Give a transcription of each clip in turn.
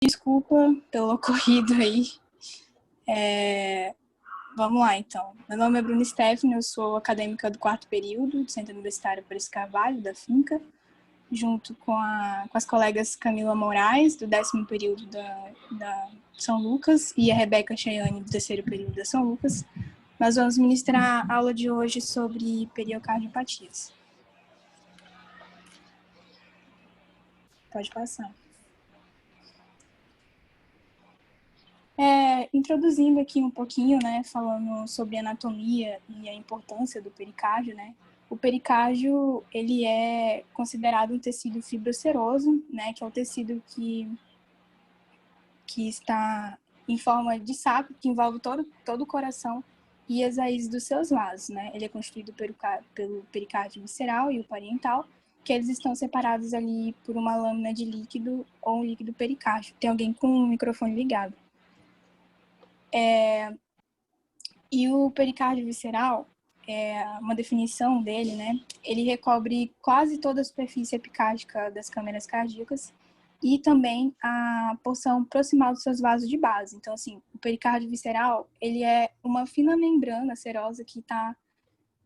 Desculpa pelo ocorrido aí. Vamos lá, então. Meu nome é Bruna Stephanie, eu sou acadêmica do 4º período do Centro Universitário Paris Carvalho, da FINCA, junto com as colegas Camila Moraes, do 10º período da São Lucas, e a Rebeca Cheyane, do 3º período da São Lucas. Nós vamos ministrar a aula de hoje sobre periocardiopatias. Pode passar. Introduzindo aqui um pouquinho, né, falando sobre a anatomia e a importância do pericárdio, né. O pericárdio, ele é considerado um tecido fibroceroso, né, que é o tecido que está em forma de saco, que envolve todo o coração e as raízes dos seus lados, né. Ele é constituído pelo pericárdio visceral e o parietal, que eles estão separados ali por uma lâmina de líquido ou um líquido pericárdio. Tem alguém com o microfone ligado. E o pericárdio visceral, uma definição dele, né? Ele recobre quase toda a superfície epicárdica das câmeras cardíacas e também a porção proximal dos seus vasos de base. Então, assim, o pericárdio visceral, ele é uma fina membrana serosa que está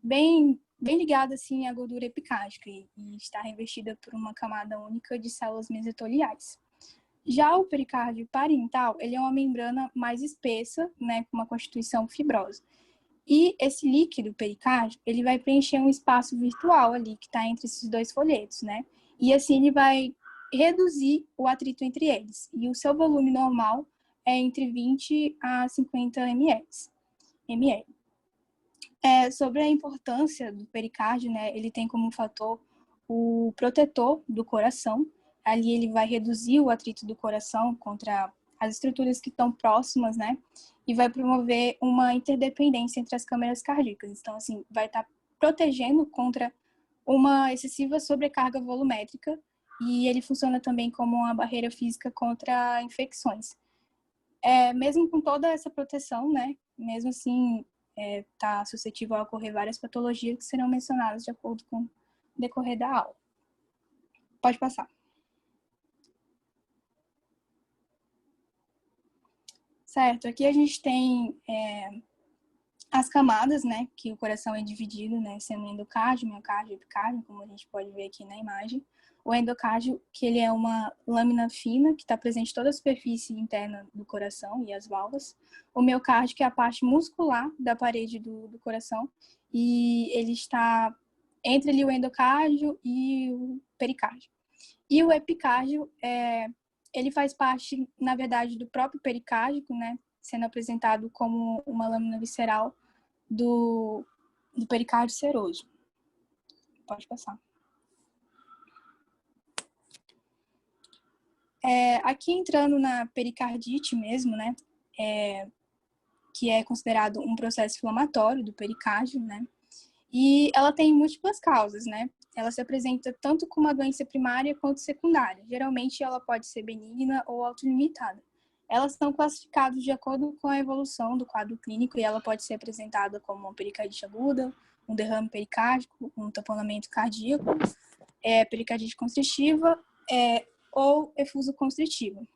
bem ligada, assim, à gordura epicárdica e está revestida por uma camada única de células mesoteliais. Já o pericárdio parietal, ele é uma membrana mais espessa, né, com uma constituição fibrosa. E esse líquido pericárdio, ele vai preencher um espaço virtual ali, que está entre esses dois folhetos, né? E assim ele vai reduzir o atrito entre eles. E o seu volume normal é entre 20 a 50 ml. Sobre a importância do pericárdio, né, ele tem como fator o protetor do coração. Ali ele vai reduzir o atrito do coração contra as estruturas que estão próximas, né, e vai promover uma interdependência entre as câmeras cardíacas. Então, assim, vai estar protegendo contra uma excessiva sobrecarga volumétrica e ele funciona também como uma barreira física contra infecções. Mesmo com toda essa proteção, né, mesmo assim, está suscetível a ocorrer várias patologias que serão mencionadas de acordo com o decorrer da aula. Pode passar. Certo, aqui a gente tem as camadas, né, que o coração é dividido, né, sendo endocárdio, miocárdio e epicárdio, como a gente pode ver aqui na imagem. O endocárdio, que ele é uma lâmina fina, que está presente em toda a superfície interna do coração e as válvulas. O miocárdio, que é a parte muscular da parede do coração, e ele está entre ali o endocárdio e o pericárdio. E o epicárdio, ele faz parte, na verdade, do próprio pericárdio, né, sendo apresentado como uma lâmina visceral do pericárdio seroso. Pode passar. Aqui entrando na pericardite mesmo, né, que é considerado um processo inflamatório do pericárdio, né, e ela tem múltiplas causas, né, ela se apresenta tanto como uma doença primária quanto secundária. Geralmente ela pode ser benigna ou autolimitada. Elas são classificadas de acordo com a evolução do quadro clínico e ela pode ser apresentada como uma pericardite aguda, um derrame pericárdico, um tamponamento cardíaco, pericardite constritiva, ou efuso constritivo.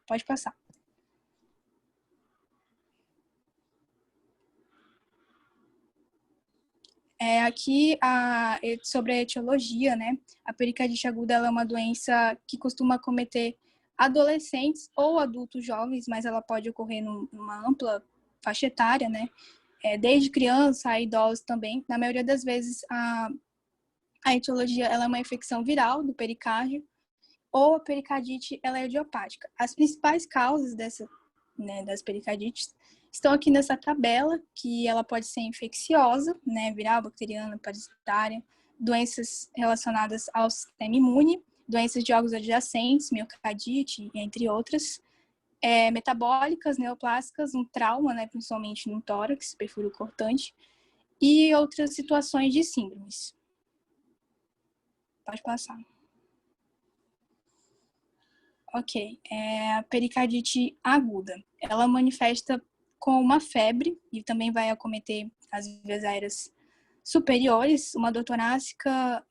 Pode passar. Aqui, sobre a etiologia, né? A pericardite aguda ela é uma doença que costuma acometer adolescentes ou adultos jovens, mas ela pode ocorrer numa ampla faixa etária, né? Desde criança a idosos também. Na maioria das vezes, a etiologia ela é uma infecção viral do pericárdio, ou a pericardite ela é idiopática. As principais causas das pericardites estão aqui nessa tabela, que ela pode ser infecciosa, né, viral, bacteriana, parasitária, doenças relacionadas ao sistema imune, doenças de órgãos adjacentes, miocardite, entre outras, metabólicas, neoplásicas, um trauma, né, principalmente no tórax, perfuro cortante, e outras situações de síndromes. Pode passar. Ok, a pericardite aguda. Ela manifesta com uma febre e também vai acometer as vias aéreas superiores, uma dor torácica,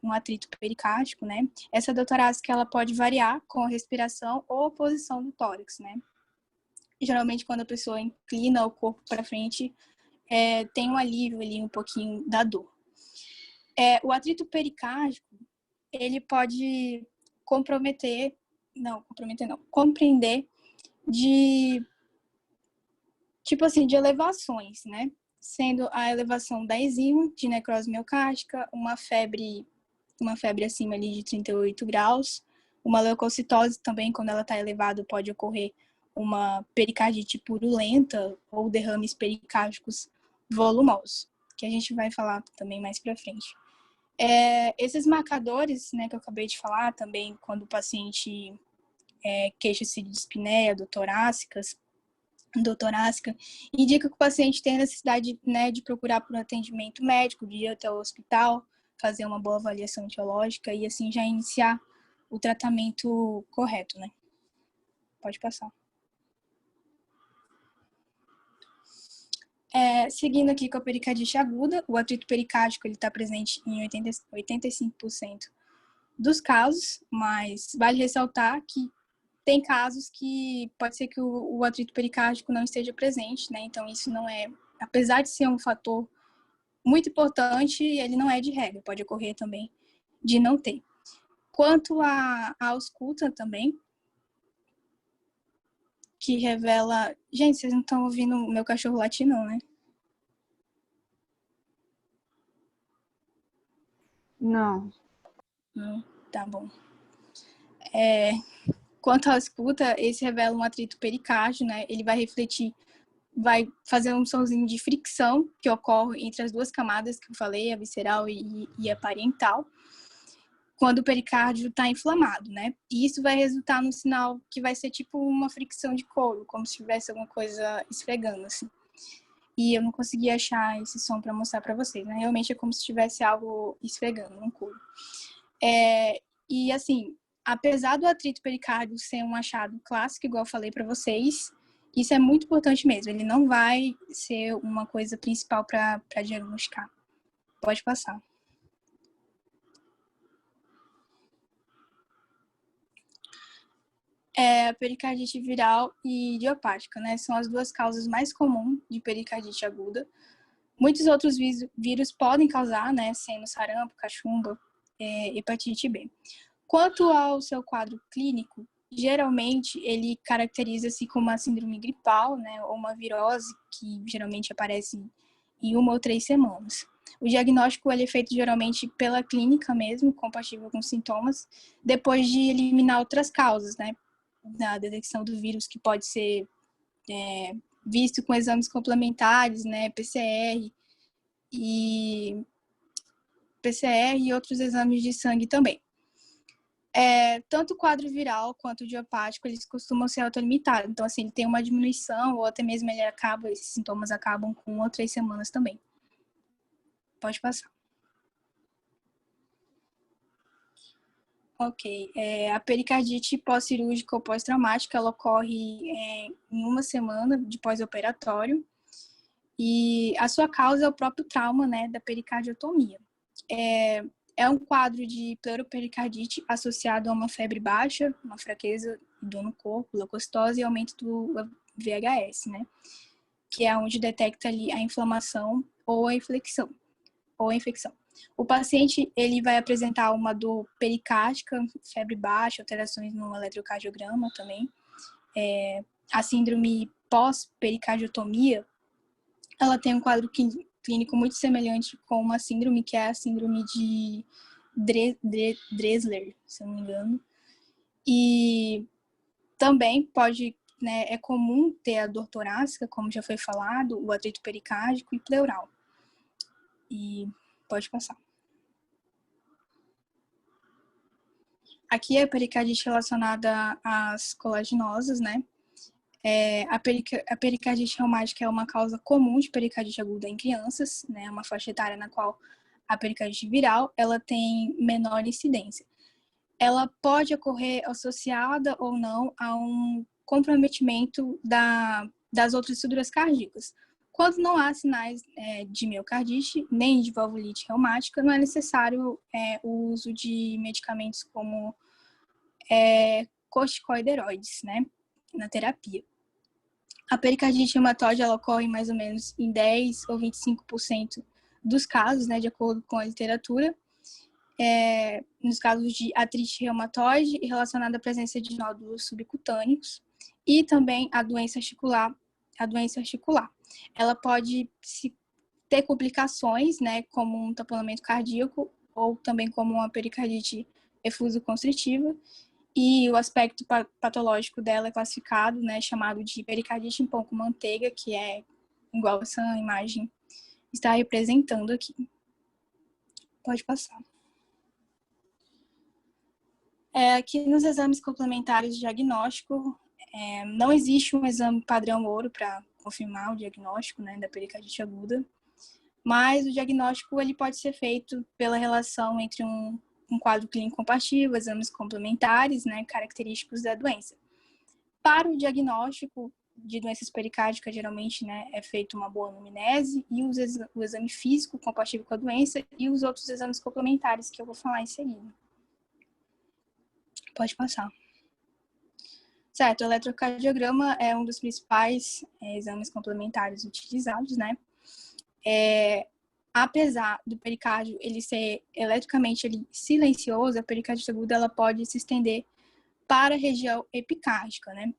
um atrito pericárdico, né? Essa dor torácica, ela pode variar com a respiração ou a posição do tórax, né? Geralmente, quando a pessoa inclina o corpo para frente, tem um alívio ali um pouquinho da dor. O atrito pericárdico, ele pode compreender de, tipo assim, de elevações, né? Sendo a elevação da enzima de necrose miocárdica, uma febre acima ali de 38 graus, uma leucocitose também, quando ela está elevada, pode ocorrer uma pericardite purulenta ou derrames pericárdicos volumosos, que a gente vai falar também mais para frente. Esses marcadores, né, que eu acabei de falar também, quando o paciente queixa-se de dispneia, dor torácica, indica que o paciente tem necessidade, né, de procurar por um atendimento médico, de ir até o hospital, fazer uma boa avaliação etiológica e assim já iniciar o tratamento correto, né? Pode passar. Seguindo aqui com a pericardite aguda, o atrito pericárdico está presente em 85% dos casos, mas vale ressaltar que tem casos que pode ser que o atrito pericárdico não esteja presente, né? Então, isso não é, apesar de ser um fator muito importante, ele não é de regra, pode ocorrer também de não ter. Quanto à ausculta também, que revela... Gente, vocês não estão ouvindo o meu cachorro latir, não, né? Não. Não, tá bom. Quanto à ausculta, esse revela um atrito pericárdio, né? Ele vai fazer um somzinho de fricção que ocorre entre as duas camadas que eu falei, a visceral e a parietal, quando o pericárdio está inflamado, né? E isso vai resultar num sinal que vai ser tipo uma fricção de couro, como se tivesse alguma coisa esfregando, assim. E eu não consegui achar esse som para mostrar para vocês, né? Realmente é como se tivesse algo esfregando no couro. E assim, apesar do atrito pericárdio ser um achado clássico, igual eu falei para vocês, isso é muito importante mesmo. Ele não vai ser uma coisa principal para diagnosticar. Pode passar. A pericardite viral e idiopática, né? São as duas causas mais comuns de pericardite aguda. Muitos outros vírus podem causar, né? Sendo sarampo, cachumba, hepatite B. Quanto ao seu quadro clínico, geralmente ele caracteriza-se como uma síndrome gripal, né? Ou uma virose, que geralmente aparece em 1 ou 3 semanas. O diagnóstico ele é feito geralmente pela clínica mesmo, compatível com sintomas, depois de eliminar outras causas, né? Da detecção do vírus, que pode ser visto com exames complementares, né? PCR e outros exames de sangue também. Tanto o quadro viral quanto o idiopático, eles costumam ser autolimitados. Então, assim, ele tem uma diminuição, ou até mesmo esses sintomas acabam com 1 ou 3 semanas também. Pode passar. Ok. A pericardite pós-cirúrgica ou pós-traumática, ela ocorre em 1 semana de pós-operatório. E a sua causa é o próprio trauma, né, da pericardiotomia. É um quadro de pleuropericardite associado a uma febre baixa, uma fraqueza, dor no corpo, leucocitose e aumento do VHS, né? Que é onde detecta ali a inflamação ou a infecção. O paciente, ele vai apresentar uma dor pericárdica, febre baixa, alterações no eletrocardiograma também. A síndrome pós-pericardiotomia, ela tem um quadro clínico muito semelhante com uma síndrome, que é a síndrome de Dressler, se eu não me engano. E também pode, né, é comum ter a dor torácica, como já foi falado, o atrito pericárdico e pleural. E pode passar. Aqui é a pericardite relacionada às colaginosas, né? A pericardite reumática é uma causa comum de pericardite aguda em crianças, né? Uma faixa etária na qual a pericardite viral ela tem menor incidência. Ela pode ocorrer associada ou não a um comprometimento das outras estruturas cardíacas, Quando não há sinais de miocardite, nem de valvulite reumática, não é necessário o uso de medicamentos como corticoideroides, né, na terapia. A pericardite reumatoide ela ocorre mais ou menos em 10 ou 25% dos casos, né, de acordo com a literatura, nos casos de artrite reumatoide relacionada à presença de nódulos subcutâneos e também a doença articular. Ela pode ter complicações, né, como um tamponamento cardíaco ou também como uma pericardite efuso-constritiva. E o aspecto patológico dela é classificado, né, chamado de pericardite em pão com manteiga, que é igual essa imagem está representando aqui. Pode passar. Aqui nos exames complementares de diagnóstico, não existe um exame padrão ouro para confirmar o diagnóstico, né, da pericardite aguda, mas o diagnóstico ele pode ser feito pela relação entre um quadro clínico comparativo, exames complementares, né, característicos da doença. Para o diagnóstico de doenças pericárdicas, geralmente, né, é feita uma boa anamnese e o exame físico compatível com a doença e os outros exames complementares que eu vou falar em seguida. Pode passar. Certo, o eletrocardiograma é um dos principais exames complementares utilizados, né? Apesar do pericárdio ele ser eletricamente silencioso, a pericardite aguda ela pode se estender para a região epicárdica, né?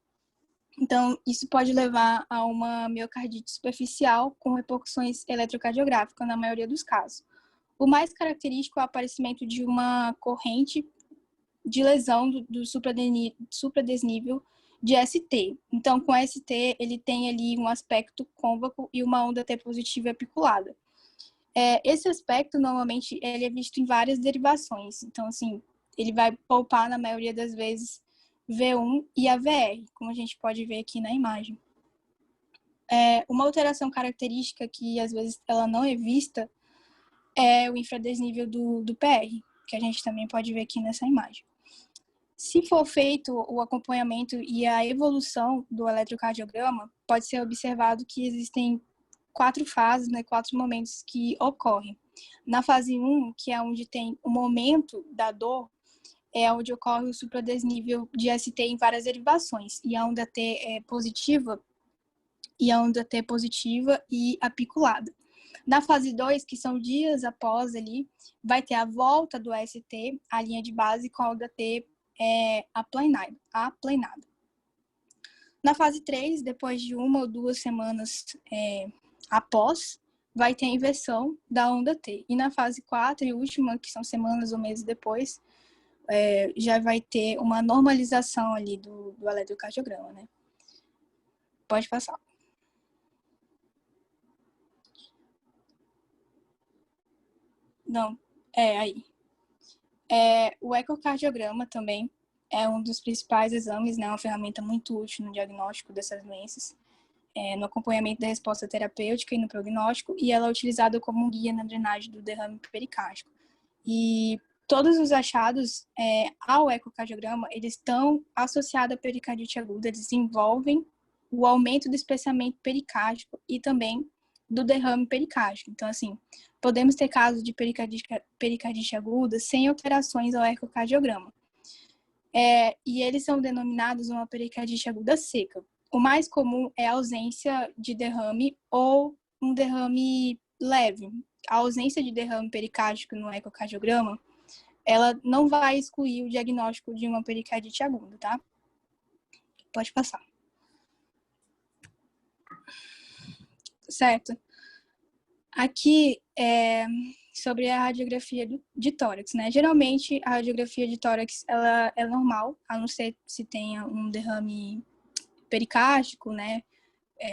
Então, isso pode levar a uma miocardite superficial com repercussões eletrocardiográficas na maioria dos casos. O mais característico é o aparecimento de uma corrente de lesão do supradesnível de ST. Então, com ST, ele tem ali um aspecto côncavo e uma onda T positiva apiculada. Esse aspecto, normalmente, ele é visto em várias derivações. Então, assim, ele vai poupar, na maioria das vezes, V1 e AVR, como a gente pode ver aqui na imagem. Uma alteração característica que, às vezes, ela não é vista é o infradesnível do PR, que a gente também pode ver aqui nessa imagem. Se for feito o acompanhamento e a evolução do eletrocardiograma, pode ser observado que existem 4 fases, né, 4 momentos que ocorrem. Na fase 1, que é onde tem o momento da dor, é onde ocorre o supradesnível de ST em várias derivações, e a onda T é positiva, e apiculada. Na fase 2, que são dias após ali, vai ter a volta do ST, a linha de base, com a onda T aplanada. Na fase 3, depois de 1 ou 2 semanas após, vai ter a inversão da onda T. E na fase 4 e última, que são semanas ou meses depois, já vai ter uma normalização ali do eletrocardiograma, né? Pode passar. Não, aí. O ecocardiograma também é um dos principais exames, né? Uma ferramenta muito útil no diagnóstico dessas doenças, no acompanhamento da resposta terapêutica e no prognóstico, e ela é utilizada como um guia na drenagem do derrame pericárdico. E todos os achados ao ecocardiograma, eles estão associados à pericardite aguda, eles envolvem o aumento do espessamento pericárdico e também do derrame pericárdico. Então, assim, podemos ter casos de pericardite aguda sem alterações ao ecocardiograma. E eles são denominados uma pericardite aguda seca. O mais comum é a ausência de derrame ou um derrame leve. A ausência de derrame pericárdico no ecocardiograma, ela não vai excluir o diagnóstico de uma pericardite aguda, tá? Pode passar. Certo. Aqui sobre a radiografia de tórax, né? Geralmente, a radiografia de tórax, ela é normal, a não ser se tenha um derrame pericárdico, né?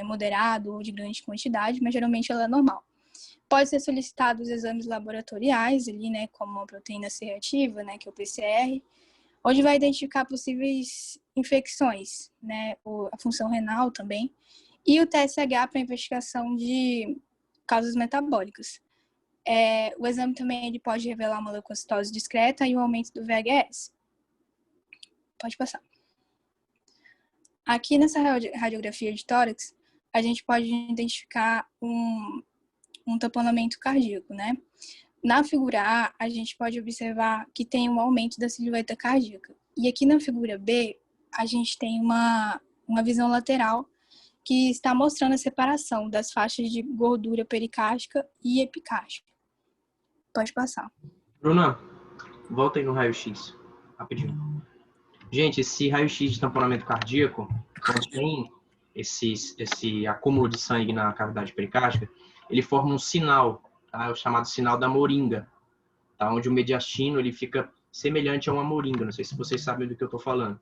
Moderado ou de grande quantidade, mas geralmente ela é normal. Pode ser solicitado os exames laboratoriais ali, né? Como a proteína C reativa, né? Que é o PCR, onde vai identificar possíveis infecções, né? A função renal também. E o TSH para investigação de causas metabólicas. O exame também ele pode revelar uma leucocitose discreta e um aumento do VHS. Pode passar. Aqui nessa radiografia de tórax, a gente pode identificar um tamponamento cardíaco, né? Na figura A, a gente pode observar que tem um aumento da silhueta cardíaca. E aqui na figura B, a gente tem uma visão lateral que está mostrando a separação das faixas de gordura pericárdica e epicárdica. Pode passar. Bruna, volta aí no raio-x, rapidinho. Gente, esse raio-x de tamponamento cardíaco, quando tem esse acúmulo de sangue na cavidade pericárdica, ele forma um sinal, tá? É o chamado sinal da moringa, tá? Onde o mediastino ele fica semelhante a uma moringa. Não sei se vocês sabem do que eu estou falando.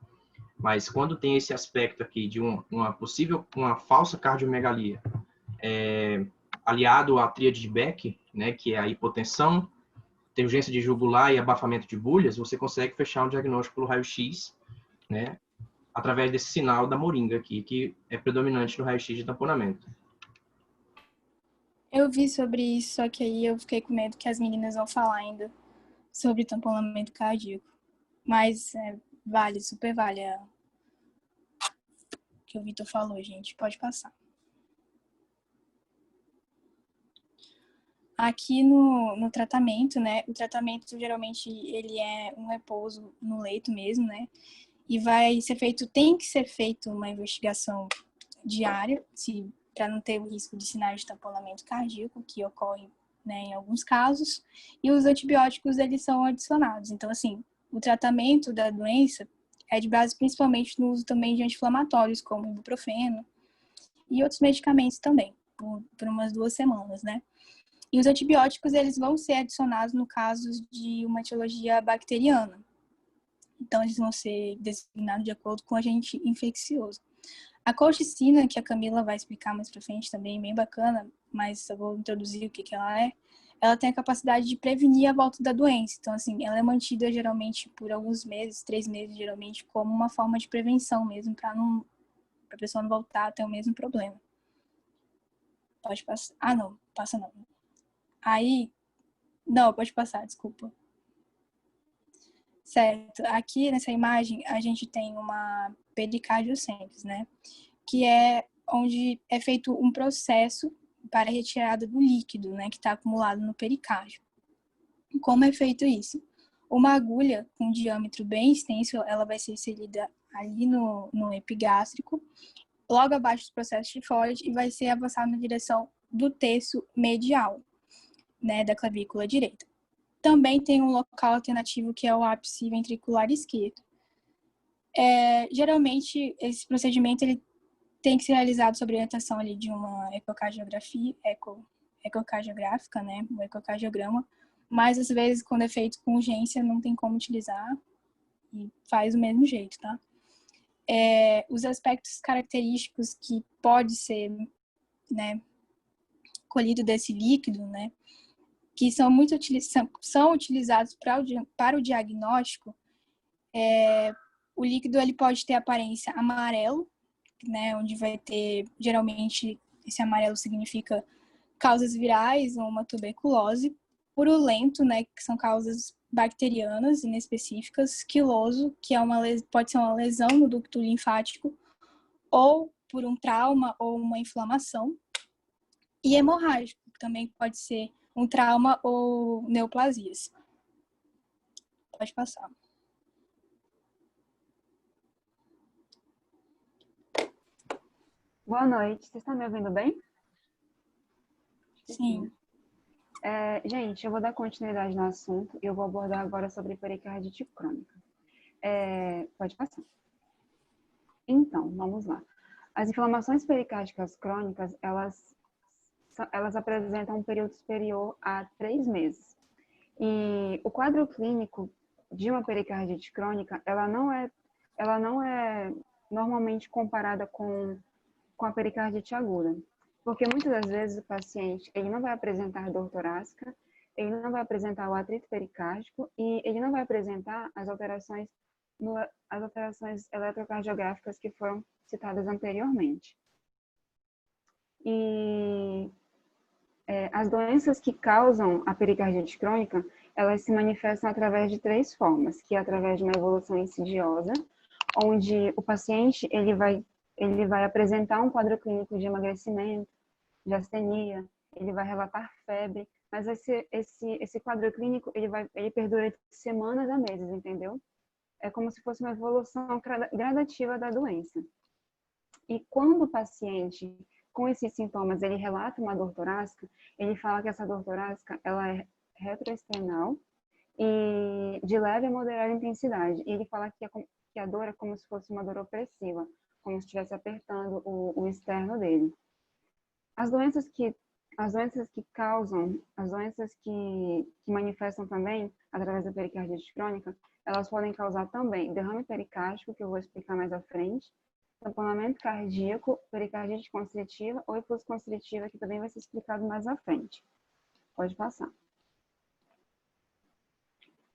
Mas quando tem esse aspecto aqui de uma falsa cardiomegalia, aliado à tríade de Beck, né, que é a hipotensão, tem urgência de jugular e abafamento de bulhas, você consegue fechar um diagnóstico pelo raio-x, né, através desse sinal da moringa aqui, que é predominante no raio-x de tamponamento. Eu vi sobre isso, só que aí eu fiquei com medo que as meninas vão falar ainda sobre tamponamento cardíaco. Mas vale, super vale o que o Vitor falou, gente. Pode passar. Aqui no tratamento, né? O tratamento geralmente ele é um repouso no leito mesmo, né? E tem que ser feito uma investigação diária, para não ter o risco de sinais de tamponamento cardíaco, que ocorre, né, em alguns casos. E os antibióticos, eles são adicionados. Então, assim, o tratamento da doença é de base principalmente no uso também de anti-inflamatórios, como ibuprofeno e outros medicamentos também, por umas 2 semanas, né? E os antibióticos, eles vão ser adicionados no caso de uma etiologia bacteriana. Então, eles vão ser designados de acordo com o agente infeccioso. A colchicina, que a Camila vai explicar mais pra frente também, bem bacana, mas eu vou introduzir o que ela é. Ela tem a capacidade de prevenir a volta da doença. Então, assim, ela é mantida geralmente por alguns meses, 3 meses geralmente, como uma forma de prevenção mesmo, para a pessoa não voltar a ter o mesmo problema. Pode passar. Ah, não, passa não. Aí, não, pode passar, desculpa. Certo, aqui nessa imagem a gente tem uma pericárdio simples, né? Que é onde é feito um processo para a retirada do líquido, né? Que está acumulado no pericárdio. Como é feito isso? Uma agulha com diâmetro bem extenso, ela vai ser inserida ali no epigástrico, logo abaixo do processo de Foley, e vai ser avançada na direção do terço medial, né? Da clavícula direita. Também tem um local alternativo que é o ápice ventricular esquerdo. Geralmente, esse procedimento ele tem que ser realizado sob orientação ali de uma ecocardiográfica, né, um ecocardiograma, mas às vezes, quando é feito com urgência, não tem como utilizar e faz do mesmo jeito, tá? Os aspectos característicos que pode ser, né, colhido desse líquido, né, que são utilizados para o diagnóstico, o líquido ele pode ter aparência amarelo, né, onde vai ter, geralmente, esse amarelo significa causas virais ou uma tuberculose, purulento, né, que são causas bacterianas inespecíficas, quiloso, que pode ser uma lesão no ducto linfático, ou por um trauma ou uma inflamação, e hemorrágico, que também pode ser um trauma ou neoplasias. Pode passar. Boa noite, vocês estão me ouvindo bem? Sim. Gente, eu vou dar continuidade no assunto e eu vou abordar agora sobre pericardite crônica. Pode passar. Então, vamos lá. As inflamações pericárdicas crônicas, elas apresentam um período superior a 3 meses. E o quadro clínico de uma pericardite crônica, ela não é normalmente comparada com a pericardite aguda. Porque muitas das vezes o paciente ele não vai apresentar dor torácica, ele não vai apresentar o atrito pericárdico e ele não vai apresentar as alterações eletrocardiográficas que foram citadas anteriormente. E as doenças que causam a pericardite crônica, elas se manifestam através de 3 formas, que é através de uma evolução insidiosa, onde o paciente ele vai ele vai apresentar um quadro clínico de emagrecimento, de astenia, ele vai relatar febre, mas esse quadro clínico, ele perdura de semanas a meses, entendeu? É como se fosse uma evolução gradativa da doença. E quando o paciente, com esses sintomas, ele relata uma dor torácica, ele fala que essa dor torácica, ela é retroesternal e de leve a moderada intensidade. E ele fala que a dor é como se fosse uma dor opressiva, como se estivesse apertando o externo dele. As doenças que manifestam também, através da pericardite crônica, elas podem causar também derrame pericárdico, que eu vou explicar mais à frente, tamponamento cardíaco, pericardite constritiva ou hipoxia constritiva, que também vai ser explicado mais à frente. Pode passar.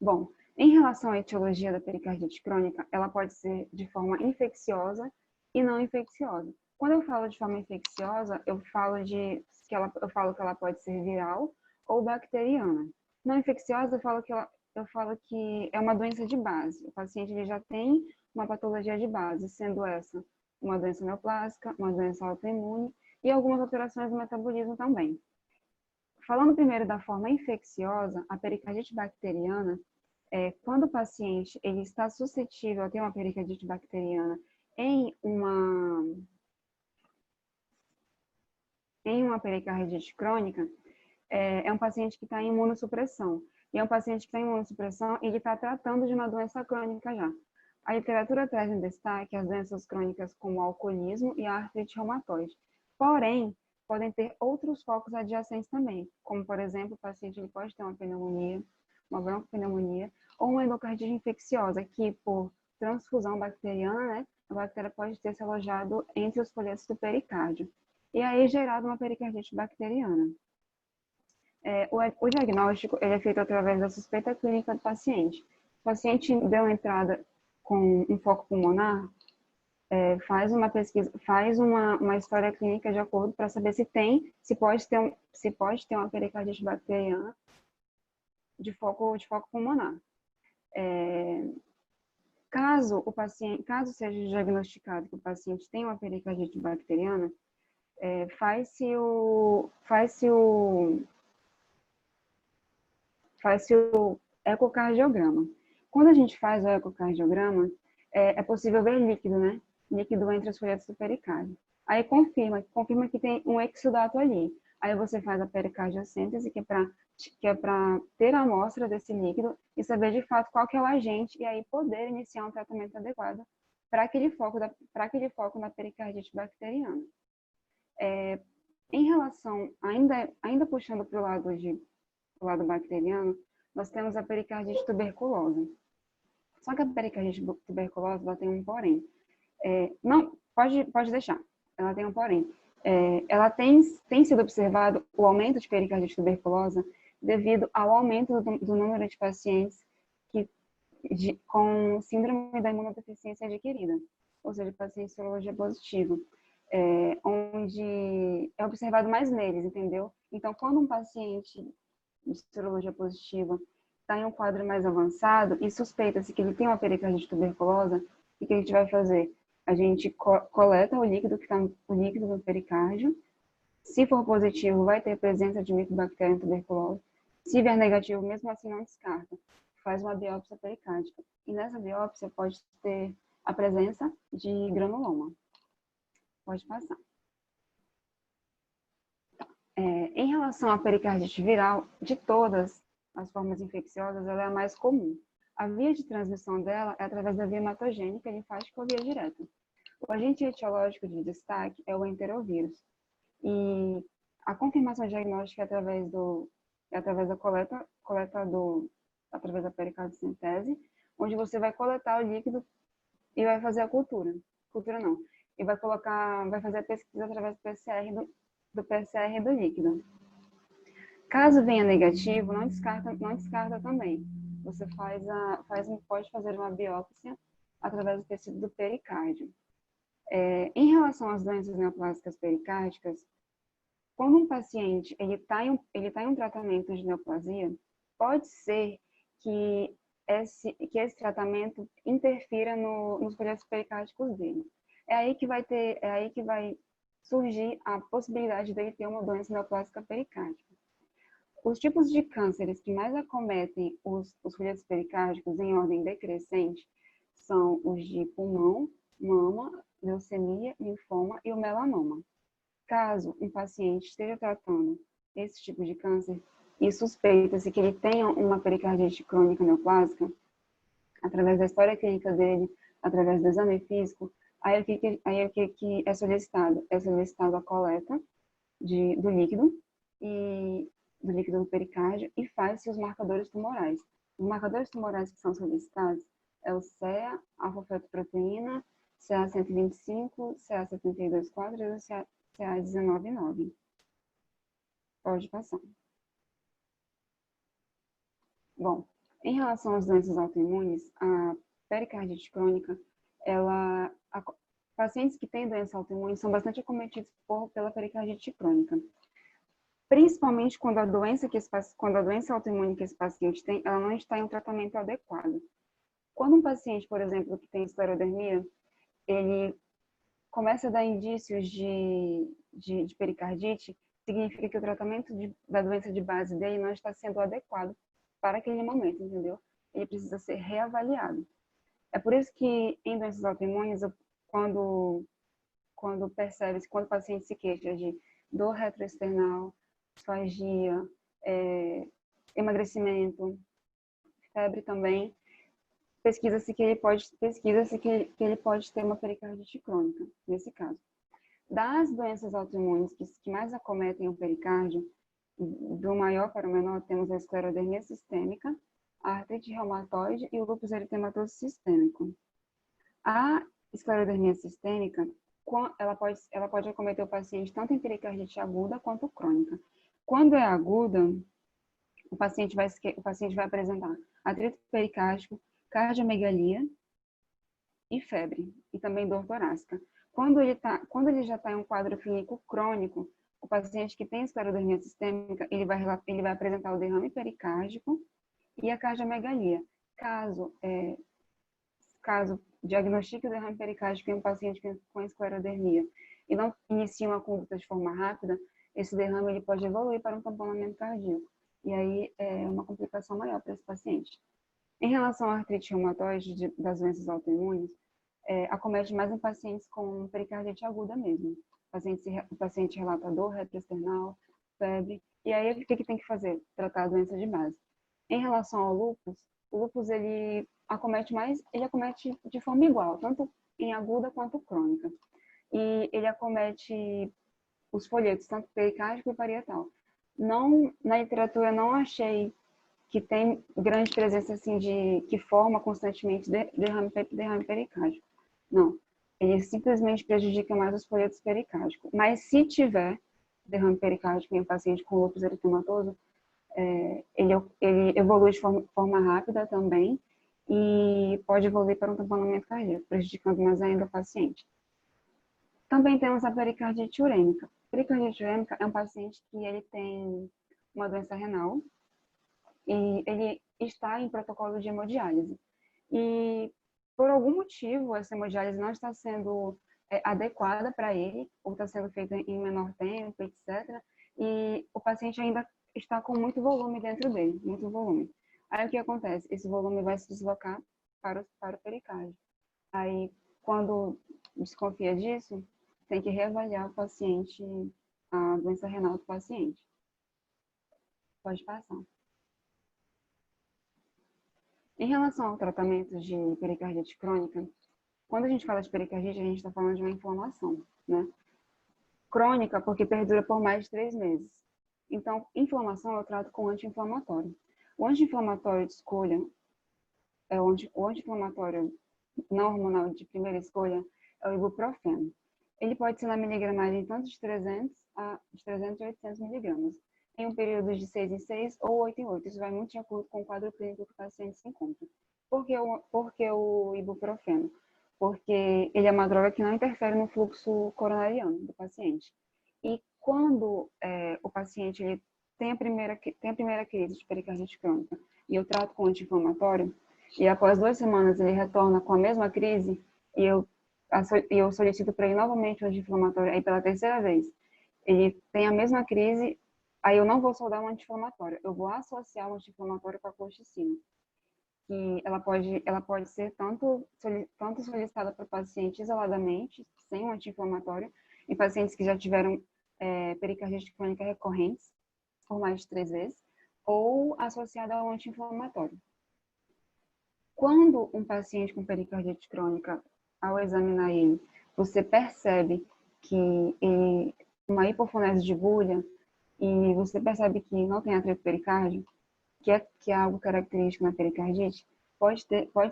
Bom, em relação à etiologia da pericardite crônica, ela pode ser de forma infecciosa e não infecciosa. Quando eu falo de forma infecciosa, eu falo que ela pode ser viral ou bacteriana. Não infecciosa, eu falo que é uma doença de base. O paciente ele já tem uma patologia de base, sendo essa uma doença neoplásica, uma doença autoimune e algumas alterações do metabolismo também. Falando primeiro da forma infecciosa, a pericardite bacteriana, quando o paciente ele está suscetível a ter uma pericardite bacteriana em uma pericardite crônica, é um paciente que está em imunossupressão. E é um paciente que está em imunossupressão e ele está tratando de uma doença crônica já. A literatura traz em destaque as doenças crônicas como o alcoolismo e a artrite reumatoide. Porém, podem ter outros focos adjacentes também, como, por exemplo, o paciente ele pode ter uma pneumonia, uma broncopneumonia, ou uma endocardite infecciosa, que por transfusão bacteriana, né, a bactéria pode ter se alojado entre os folhetos do pericárdio. E aí gerado uma pericardite bacteriana. O diagnóstico ele é feito através da suspeita clínica do paciente. O paciente deu entrada com um foco pulmonar, faz uma pesquisa, faz uma história clínica de acordo para saber se pode ter uma pericardite bacteriana de foco pulmonar. Caso seja diagnosticado que o paciente tem uma pericardite bacteriana, faz-se o ecocardiograma. Quando a gente faz o ecocardiograma, é possível ver líquido, né? Líquido entre os folhetos do pericárdio. Aí confirma que tem um exudato ali. Aí você faz a pericardiocêntese, que é para ter a amostra desse líquido e saber de fato qual que é o agente e aí poder iniciar um tratamento adequado para aquele foco na pericardite bacteriana. Em relação, ainda puxando para o lado bacteriano, nós temos a pericardite tuberculosa. Só que a pericardite tuberculosa ela tem um porém. Não, pode deixar. Ela tem um porém. Ela tem sido observado o aumento de pericardite tuberculosa devido ao aumento do número de pacientes com síndrome da imunodeficiência adquirida, ou seja, pacientes de sorologia positiva, onde é observado mais neles, entendeu? Então, quando um paciente de sorologia positiva está em um quadro mais avançado e suspeita-se que ele tem uma pericardite tuberculosa, o que a gente vai fazer? A gente coleta o líquido no pericárdio. Se for positivo, vai ter presença de micobactéria tuberculose. Se vier negativo, mesmo assim não descarta. Faz uma biópsia pericárdica. E nessa biópsia pode ter a presença de granuloma. Pode passar. Em relação à pericardite viral, de todas as formas infecciosas, ela é a mais comum. A via de transmissão dela é através da via hematogênica, linfática ou via direta. O agente etiológico de destaque é o enterovírus. E a confirmação diagnóstica é através da coleta através da pericardiocentese, onde você vai coletar o líquido e vai fazer a cultura. Cultura não. E vai fazer a pesquisa através do PCR do líquido. Caso venha negativo, não descarta também. Você pode fazer uma biópsia através do tecido do pericárdio. Em relação às doenças neoplásicas pericárdicas, quando um paciente ele tá em um tratamento de neoplasia, pode ser que esse tratamento interfira nos folhetos pericárdicos dele. É aí que vai surgir a possibilidade dele ter uma doença neoplásica pericárdica. Os tipos de cânceres que mais acometem os folhetos pericárdicos em ordem decrescente são os de pulmão, mama, leucemia, linfoma e o melanoma. Caso um paciente esteja tratando esse tipo de câncer e suspeita-se que ele tenha uma pericardite crônica neoplásica, através da história clínica dele, através do exame físico, aí o que é solicitado? É solicitado a coleta do líquido do pericárdio e faz-se os marcadores tumorais. Os marcadores tumorais que são solicitados é o CEA, alfa-fetoproteína, CA125, CA72-4 e o CA19-9. Pode passar. Bom, em relação às doenças autoimunes, a pericardite crônica, pacientes que têm doença autoimune são bastante acometidos pela pericardite crônica. Principalmente quando a doença autoimune que esse paciente tem, ela não está em um tratamento adequado. Quando um paciente, por exemplo, que tem esclerodermia, ele começa a dar indícios de pericardite, significa que o tratamento da doença de base dele não está sendo adequado para aquele momento, entendeu? Ele precisa ser reavaliado. É por isso que em doenças autoimunes, quando o paciente se queixa de dor retroesternal, disfagia, emagrecimento, febre também, pesquisa-se que ele pode ter uma pericardite crônica, nesse caso. Das doenças autoimunes que mais acometem o pericárdio, do maior para o menor, temos a esclerodermia sistêmica, a artrite reumatoide e o lúpus eritematoso sistêmico. A esclerodermia sistêmica, ela pode acometer o paciente tanto em pericardite aguda quanto crônica. Quando é aguda, o paciente vai apresentar atrito pericárdico, cardiomegalia e febre, e também dor torácica. Quando ele já está em um quadro clínico crônico, o paciente que tem esclerodermia sistêmica, ele vai apresentar o derrame pericárdico e a cardiomegalia. Caso diagnostique o derrame pericárdico em um paciente com esclerodermia e não inicie uma conduta de forma rápida, esse derrame ele pode evoluir para um tamponamento cardíaco. E aí é uma complicação maior para esse paciente. Em relação à artrite reumatoide das doenças autoimunes, acomete mais em pacientes com pericardite aguda mesmo. O paciente relata dor retroesternal, febre, e aí o que tem que fazer? Tratar a doença de base. Em relação ao lúpus, o lúpus ele acomete de forma igual, tanto em aguda quanto crônica. E ele acomete os folhetos, tanto pericárdico e parietal. Na literatura não achei que tem grande presença assim que forma constantemente derrame pericárdico. Não, ele simplesmente prejudica mais os folhetos pericárdicos. Mas se tiver derrame pericárdico em um paciente com lúpus eritematoso, ele evolui de forma rápida também e pode evoluir para um tamponamento cardíaco, prejudicando mais ainda o paciente. Também temos a pericardite urêmica. A pericardite urêmica é um paciente que ele tem uma doença renal e ele está em protocolo de hemodiálise. E por algum motivo, essa hemodiálise não está sendo adequada para ele, ou está sendo feita em menor tempo, etc. E o paciente ainda está com muito volume dentro dele, muito volume. Aí o que acontece? Esse volume vai se deslocar para o pericárdio. Aí, quando desconfia disso, tem que reavaliar o paciente, a doença renal do paciente. Pode passar. Em relação ao tratamento de pericardite crônica, quando a gente fala de pericardite, a gente está falando de uma inflamação, né? Crônica, porque perdura por mais de 3 meses. Então, inflamação eu trato com anti-inflamatório. O anti-inflamatório de escolha, o anti-inflamatório não hormonal de primeira escolha é o ibuprofeno. Ele pode ser na miligramagem tanto de 300 a 800 miligramas, em um período de 6 em 6 ou 8 em 8. Isso vai muito de acordo com o quadro clínico que o paciente se encontra. Por que o ibuprofeno? Porque ele é uma droga que não interfere no fluxo coronariano do paciente. E quando o paciente ele tem a primeira crise de pericardite crônica e eu trato com anti-inflamatório, e após 2 semanas ele retorna com a mesma crise, e eu eu solicito para ir novamente o anti-inflamatório, aí pela terceira vez, ele tem a mesma crise, aí eu não vou só dar um anti-inflamatório, eu vou associar o anti-inflamatório com a colchicina, que ela pode ser tanto solicitada para paciente isoladamente, sem um anti-inflamatório, em pacientes que já tiveram pericardite crônica recorrentes, por mais de 3 vezes, ou associada ao anti-inflamatório. Quando um paciente com pericardite crônica, ao examinar ele, você percebe que uma hipofonese de bulha e você percebe que não tem atrito pericárdio, que é algo característico na pericardite, pode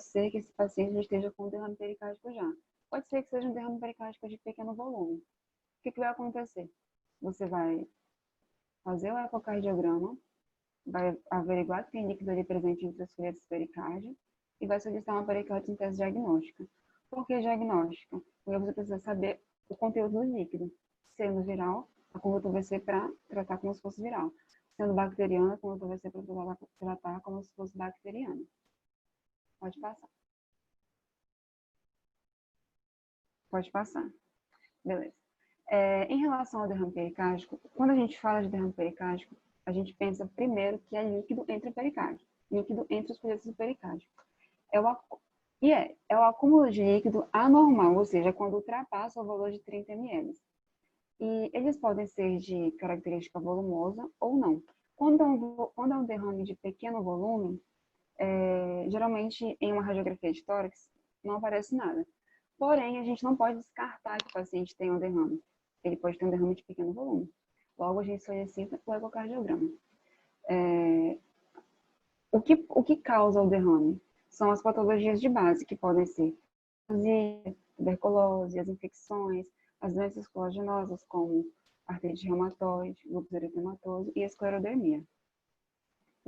ser que esse paciente já esteja com derrame pericárdico já. Pode ser que seja um derrame pericárdico de pequeno volume. O que vai acontecer? Você vai fazer o ecocardiograma, vai averiguar que tem líquido ali presente entre as folhetas do pericárdio e vai solicitar uma pericardiossintese diagnóstica. Por que diagnóstica? Porque você precisa saber o conteúdo do líquido. Sendo viral, a conduta vai ser para tratar como se fosse viral. Sendo bacteriana, a conduta vai ser para tratar como se fosse bacteriana. Pode passar. Pode passar. Beleza. Em relação ao derrame pericárdico, quando a gente fala de derrame pericárdico, a gente pensa primeiro que é líquido entre o pericárdio, líquido entre os folhetos do pericárdio. É o acúmulo de líquido anormal, ou seja, quando ultrapassa o valor de 30 ml. E eles podem ser de característica volumosa ou não. Quando é um derrame de pequeno volume, geralmente em uma radiografia de tórax não aparece nada. Porém, a gente não pode descartar que o paciente tenha um derrame. Ele pode ter um derrame de pequeno volume. Logo, a gente solicita o ecocardiograma. O que causa o derrame? São as patologias de base, que podem ser tuberculose, as infecções, as doenças colaginosas, como artrite reumatoide, lúpus eritematoso e esclerodermia.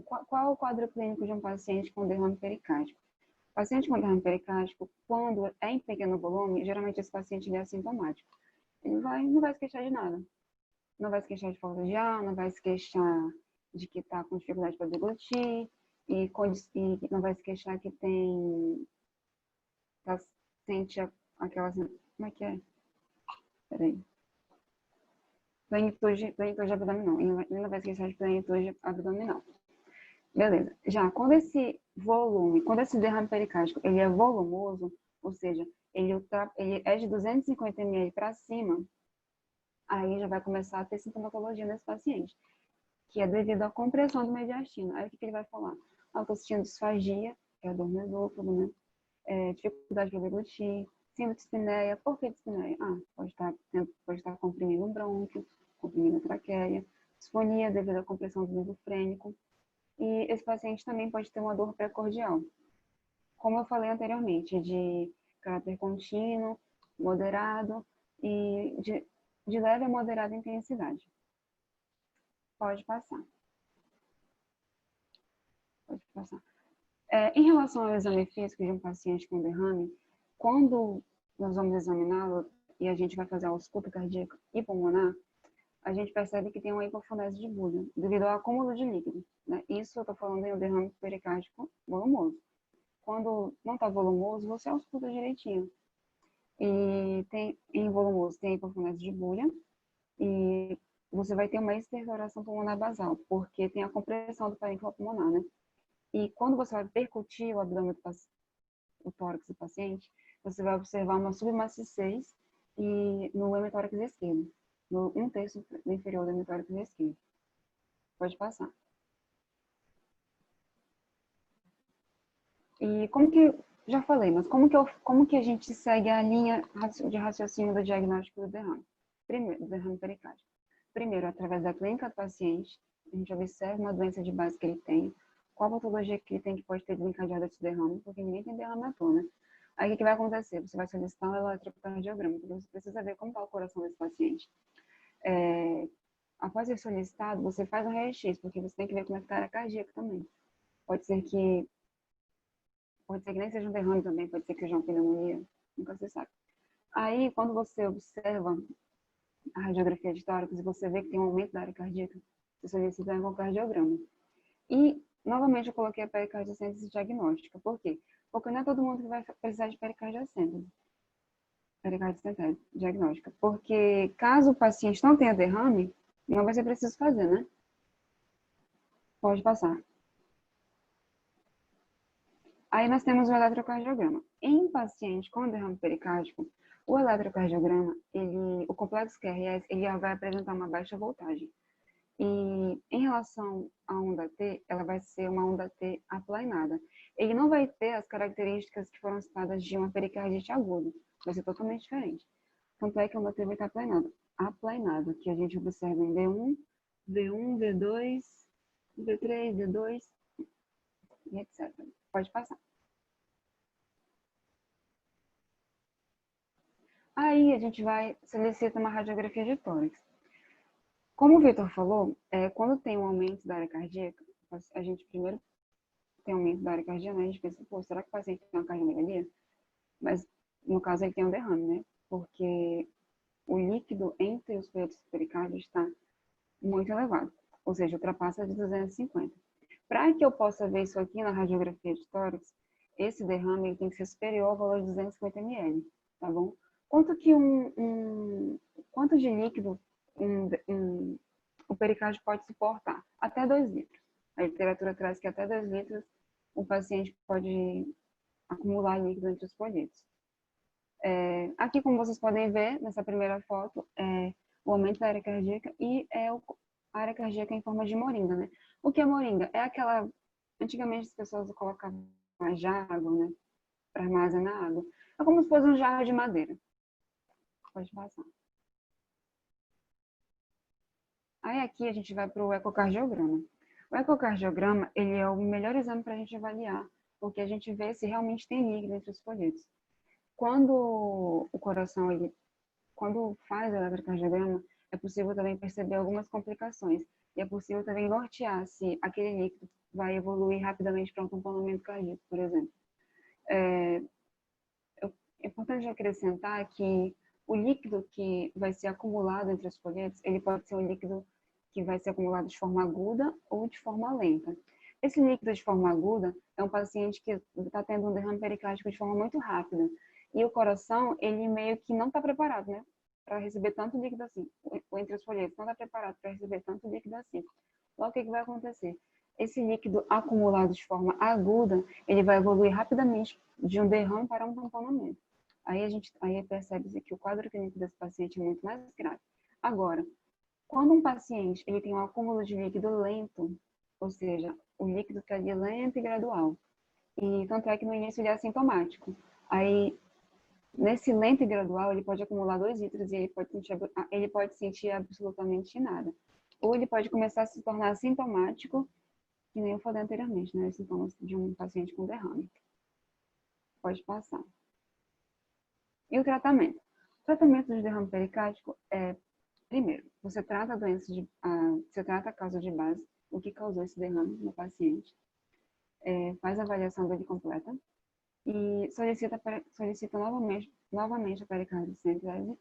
Qual é o quadro clínico de um paciente com derrame pericárdico? O paciente com derrame pericárdico, quando é em pequeno volume, geralmente esse paciente é assintomático. Ele não vai se queixar de nada. Não vai se queixar de falta de ar, não vai se queixar de que está com dificuldade para deglutir, e não vai se queixar que sente aquela... Como é que é? Peraí. Plenitude abdominal. Ele não vai se queixar de plenitude abdominal. Beleza. Já quando esse derrame pericárdico, ele é volumoso, ou seja, ele é de 250 ml para cima, aí já vai começar a ter sintomatologia nesse paciente, que é devido à compressão do mediastino. Aí o que ele vai falar? Eu estou sentindo disfagia, que é a dor no esôfago, né? Dificuldade para deglutir, síndrome de dispneia. Por que dispneia? Pode estar comprimindo o brônquio, comprimindo a traqueia, disfonia devido à compressão do nervo frênico. E esse paciente também pode ter uma dor pré-cordial. Como eu falei anteriormente, de caráter contínuo, moderado e de leve a moderada intensidade. Pode passar. Pode passar. Em relação ao exame físico de um paciente com derrame, quando nós vamos examiná-lo e a gente vai fazer a ausculta cardíaca e pulmonar, a gente percebe que tem uma hipofonese de bulha, devido ao acúmulo de líquido. Né? Isso eu estou falando em um derrame pericárdico volumoso. Quando não está volumoso, você ausculta direitinho. E em volumoso tem a hipofonese de bulha e você vai ter uma expectoração pulmonar basal, porque tem a compressão do parênquima pulmonar, né? E quando você vai percutir o abdômen o tórax do paciente, você vai observar uma submaciez no hemitórax esquerdo, no 1/3 inferior do hemitórax esquerdo. Pode passar. E já falei, mas como que a gente segue a linha de raciocínio do diagnóstico do derrame? Primeiro, do derrame pericárdico. Primeiro, através da clínica do paciente, a gente observa uma doença de base que ele tem, qual a patologia que ele tem que pode ter desencadeado esse derrame, porque ninguém tem derrame à toa, né? Aí o que vai acontecer? Você vai solicitar um eletrocardiograma, porque você precisa ver como está o coração desse paciente. Após ser solicitado, você faz um raio-x, porque você tem que ver como é que está a área cardíaca também. Pode ser que nem seja um derrame também, pode ser que seja uma pneumonia, nunca se sabe. Aí, quando você observa a radiografia de tórax e você vê que tem um aumento da área cardíaca, você solicita um ecocardiograma. E, novamente, eu coloquei a pericardiocêntese diagnóstica. Por quê? Porque não é todo mundo que vai precisar de pericardiocêntese. pericardite diagnóstica. Porque caso o paciente não tenha derrame, não vai ser preciso fazer, né? Pode passar. Aí nós temos o eletrocardiograma. Em paciente com derrame pericárdico, o eletrocardiograma, o complexo QRS, ele vai apresentar uma baixa voltagem. E em relação à onda T, ela vai ser uma onda T aplainada. Ele não vai ter as características que foram citadas de uma pericardite aguda. Vai ser totalmente diferente. Tanto é que a onda T vai estar aplainada, que a gente observa em D1, V1, V2, V3, D2, e etc. Pode passar. Aí a gente solicita uma radiografia de tórax. Como o Vitor falou, quando tem um aumento da área cardíaca, a gente primeiro tem aumento da área cardíaca, né? A gente pensa, pô, será que o paciente tem uma cardiomegalia? Mas, no caso, ele tem um derrame, né? Porque o líquido entre os folhetos pericárdios está muito elevado, ou seja, ultrapassa de 250. Para que eu possa ver isso aqui na radiografia de tórax, esse derrame ele tem que ser superior ao valor de 250 ml, tá bom? Quanto de líquido o pericárdio pode suportar? Até 2 litros. A literatura traz que até 2 litros o paciente pode acumular líquido entre os folhetos. Aqui, como vocês podem ver, nessa primeira foto, o aumento da área cardíaca e a área cardíaca em forma de moringa, né? O que é moringa? É aquela... Antigamente as pessoas colocavam uma jarra, né? Para armazenar água. É como se fosse um jarro de madeira. Pode passar. Aí aqui a gente vai para o ecocardiograma. O ecocardiograma, ele é o melhor exame para a gente avaliar, porque a gente vê se realmente tem líquido entre os folhetos. Quando o coração, quando faz o eletrocardiograma, é possível também perceber algumas complicações. E é possível também nortear se aquele líquido vai evoluir rapidamente para um tamponamento cardíaco, por exemplo. É importante acrescentar que o líquido que vai ser acumulado entre os folhetos, ele pode ser um líquido que vai ser acumulado de forma aguda ou de forma lenta. Esse líquido de forma aguda é um paciente que está tendo um derrame pericárdico de forma muito rápida. E o coração, ele meio que não está preparado, né? Para receber tanto líquido assim. Entre os folhetos, não está preparado para receber tanto líquido assim. Logo, o que vai acontecer? Esse líquido acumulado de forma aguda, ele vai evoluir rapidamente de um derrame para um tamponamento. Aí percebe-se que o quadro clínico desse paciente é muito mais grave. Agora, quando um paciente ele tem um acúmulo de líquido lento, ou seja, o líquido está ali lento e gradual, e tanto é que no início ele é assintomático. Aí, nesse lento e gradual, ele pode acumular 2 litros e ele pode sentir absolutamente nada. Ou ele pode começar a se tornar assintomático, que nem eu falei anteriormente, né? Os sintomas de um paciente com derrame. Pode passar. E o tratamento? O tratamento de derrame pericárdico primeiro, você trata a causa de base, o que causou esse derrame no paciente, faz a avaliação dele completa e solicita novamente a pericardiocentrese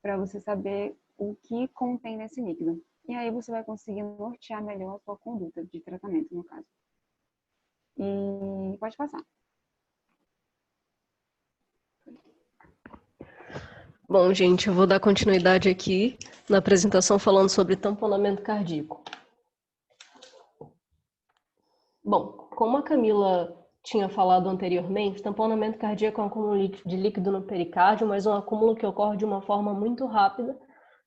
para você saber o que contém nesse líquido. E aí você vai conseguir nortear melhor a sua conduta de tratamento, no caso. E pode passar. Bom, gente, eu vou dar continuidade aqui na apresentação falando sobre tamponamento cardíaco. Bom, como a Camila tinha falado anteriormente, tamponamento cardíaco é um acúmulo de líquido no pericárdio, mas um acúmulo que ocorre de uma forma muito rápida,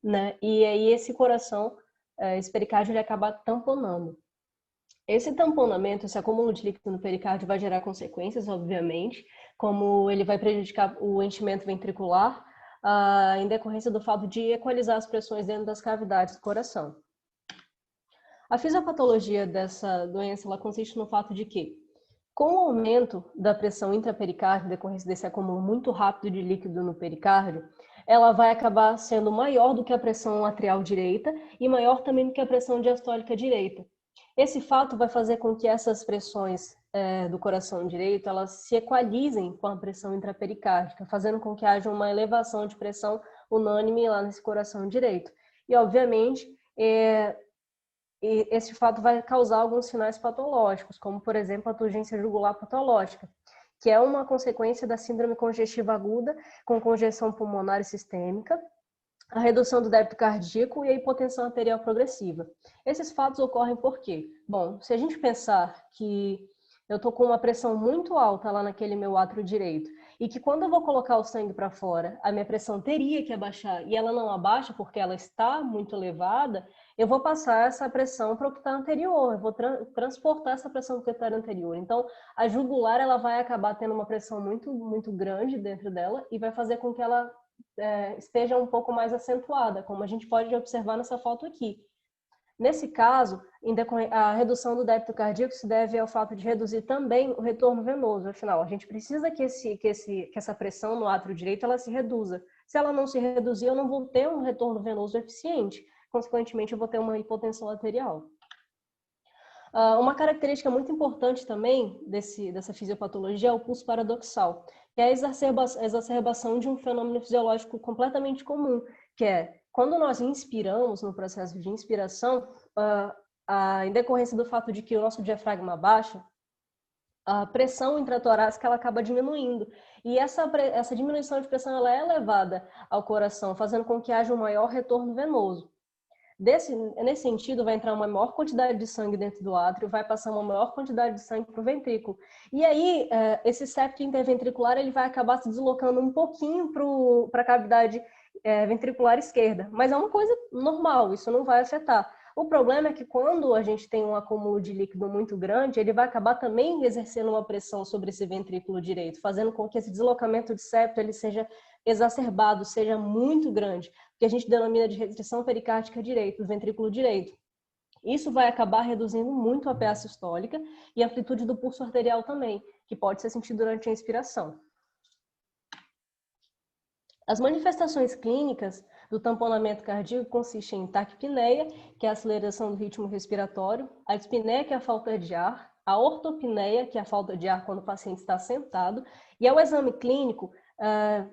né? E aí esse coração, esse pericárdio, ele acaba tamponando. Esse tamponamento, esse acúmulo de líquido no pericárdio vai gerar consequências, obviamente, como ele vai prejudicar o enchimento ventricular, em decorrência do fato de equalizar as pressões dentro das cavidades do coração. A fisiopatologia dessa doença ela consiste no fato de que, com o aumento da pressão intrapericárdia, em decorrência desse acúmulo muito rápido de líquido no pericárdio, ela vai acabar sendo maior do que a pressão atrial direita e maior também do que a pressão diastólica direita. Esse fato vai fazer com que essas pressões do coração direito elas se equalizem com a pressão intrapericárdica, fazendo com que haja uma elevação de pressão unânime lá nesse coração direito. E, obviamente, esse fato vai causar alguns sinais patológicos, como, por exemplo, a turgência jugular patológica, que é uma consequência da síndrome congestiva aguda com congestão pulmonar e sistêmica, a redução do débito cardíaco e a hipotensão arterial progressiva. Esses fatos ocorrem por quê? Bom, se a gente pensar que eu estou com uma pressão muito alta lá naquele meu átrio direito, e que quando eu vou colocar o sangue para fora, a minha pressão teria que abaixar, e ela não abaixa porque ela está muito elevada, eu vou passar essa pressão para o que está anterior, eu vou transportar essa pressão para o que está anterior. Então, a jugular ela vai acabar tendo uma pressão muito, muito grande dentro dela e vai fazer com que ela esteja um pouco mais acentuada, como a gente pode observar nessa foto aqui. Nesse caso, a redução do débito cardíaco se deve ao fato de reduzir também o retorno venoso. Afinal, a gente precisa que essa pressão no átrio direito ela se reduza. Se ela não se reduzir, eu não vou ter um retorno venoso eficiente. Consequentemente, eu vou ter uma hipotensão arterial. Uma característica muito importante também dessa fisiopatologia é o pulso paradoxal, que é a exacerbação de um fenômeno fisiológico completamente comum, que é quando nós inspiramos, no processo de inspiração, em decorrência do fato de que o nosso diafragma baixa, a pressão intratorácica ela acaba diminuindo. E essa diminuição de pressão ela é elevada ao coração, fazendo com que haja um maior retorno venoso. Nesse sentido, vai entrar uma maior quantidade de sangue dentro do átrio, vai passar uma maior quantidade de sangue para o ventrículo. E aí, esse septo interventricular ele vai acabar se deslocando um pouquinho para a cavidade ventricular esquerda. Mas é uma coisa normal, isso não vai afetar. O problema é que quando a gente tem um acúmulo de líquido muito grande, ele vai acabar também exercendo uma pressão sobre esse ventrículo direito, fazendo com que esse deslocamento de septo ele seja exacerbado, seja muito grande, que a gente denomina de restrição pericárdica direita, do ventrículo direito. Isso vai acabar reduzindo muito a PA sistólica e a amplitude do pulso arterial também, que pode ser sentido durante a inspiração. As manifestações clínicas do tamponamento cardíaco consistem em taquipneia, que é a aceleração do ritmo respiratório, a dispneia, que é a falta de ar, a ortopneia, que é a falta de ar quando o paciente está sentado, e ao exame clínico,